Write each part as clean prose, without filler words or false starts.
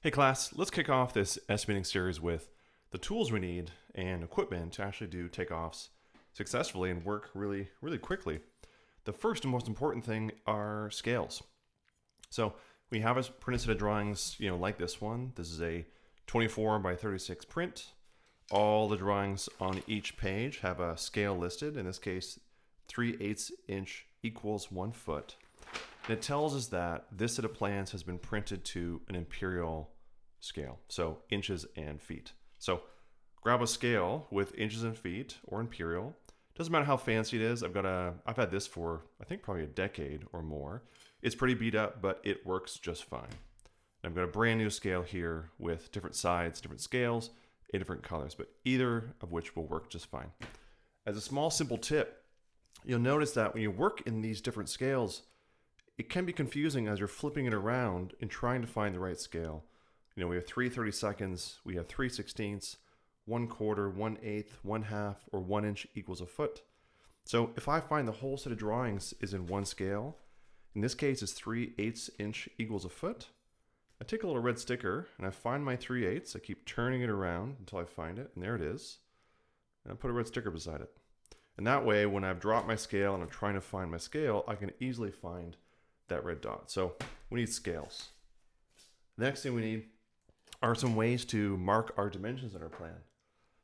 Hey class, let's kick off this estimating series with the tools we need and equipment to actually do takeoffs successfully and work really quickly. The first and most important thing are scales. So we have a printed set of drawings, like this one. This is a 24 by 36 print. All the drawings on each page have a scale listed. In this case, 3/8 inch equals 1 foot. And it tells us that this set of plans has been printed to an imperial scale, so inches and feet. So grab a scale with inches and feet or imperial. Doesn't matter how fancy it is. I've had this for I think probably a decade or more. It's pretty beat up, but it works just fine. I've got a brand new scale here with different sides, different scales, in different colors, but either of which will work just fine. As a small simple tip, you'll notice that when you work in these different scales, it can be confusing as you're flipping it around and trying to find the right scale. We have 3/32, we have 3/16, 1/4, 1/8, 1/2, or 1 inch equals a foot. So if I find the whole set of drawings is in one scale, in this case it's 3/8 inch equals a foot, I take a little red sticker and I find my 3/8. I keep turning it around until I find it, and there it is. And I put a red sticker beside it. And that way, when I've dropped my scale and I'm trying to find my scale, I can easily find that red dot. So we need scales. The next thing we need are some ways to mark our dimensions in our plan.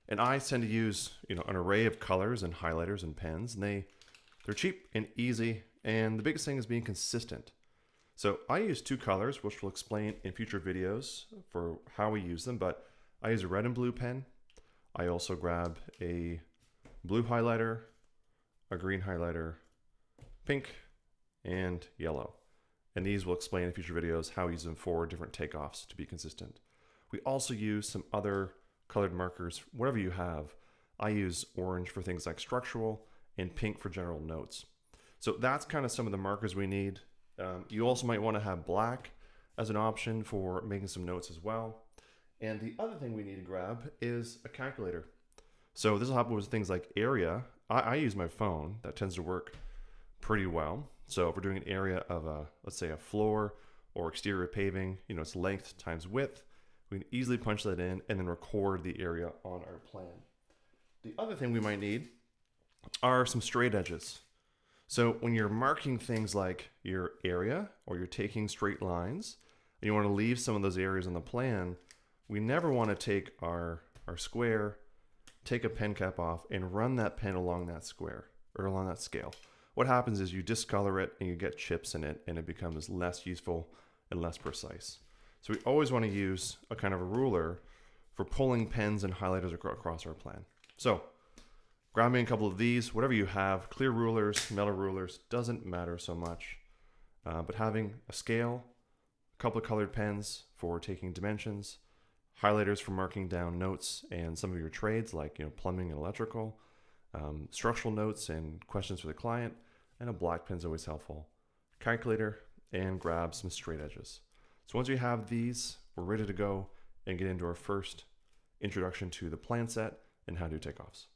And I tend to use, an array of colors and highlighters and pens, and they're cheap and easy, and the biggest thing is being consistent. So I use two colors, which we'll explain in future videos for how we use them, but I use a red and blue pen. I also grab a blue highlighter, a green highlighter, pink, and yellow. And these will explain in future videos how we use them for different takeoffs to be consistent. We also use some other colored markers, whatever you have. I use orange for things like structural and pink for general notes. So that's kind of some of the markers we need. You also might want to have black as an option for making some notes as well. And the other thing we need to grab is a calculator. So this will help with things like area. I use my phone. That tends to work pretty well. So if we're doing an area of let's say a floor or exterior paving, it's length times width, we can easily punch that in and then record the area on our plan. The other thing we might need are some straight edges. So when you're marking things like your area or you're taking straight lines and you want to leave some of those areas on the plan, we never want to take our square, take a pen cap off, and run that pen along that square or along that scale. What happens is you discolor it and you get chips in it, and it becomes less useful and less precise. So we always want to use a kind of a ruler for pulling pens and highlighters across our plan. So grab me a couple of these, whatever you have, clear rulers, metal rulers, doesn't matter so much. But having a scale, a couple of colored pens for taking dimensions, highlighters for marking down notes and some of your trades like plumbing and electrical, structural notes and questions for the client, and a black pen is always helpful. Calculator, and grab some straight edges. So once we have these, we're ready to go and get into our first introduction to the plan set and how to do takeoffs.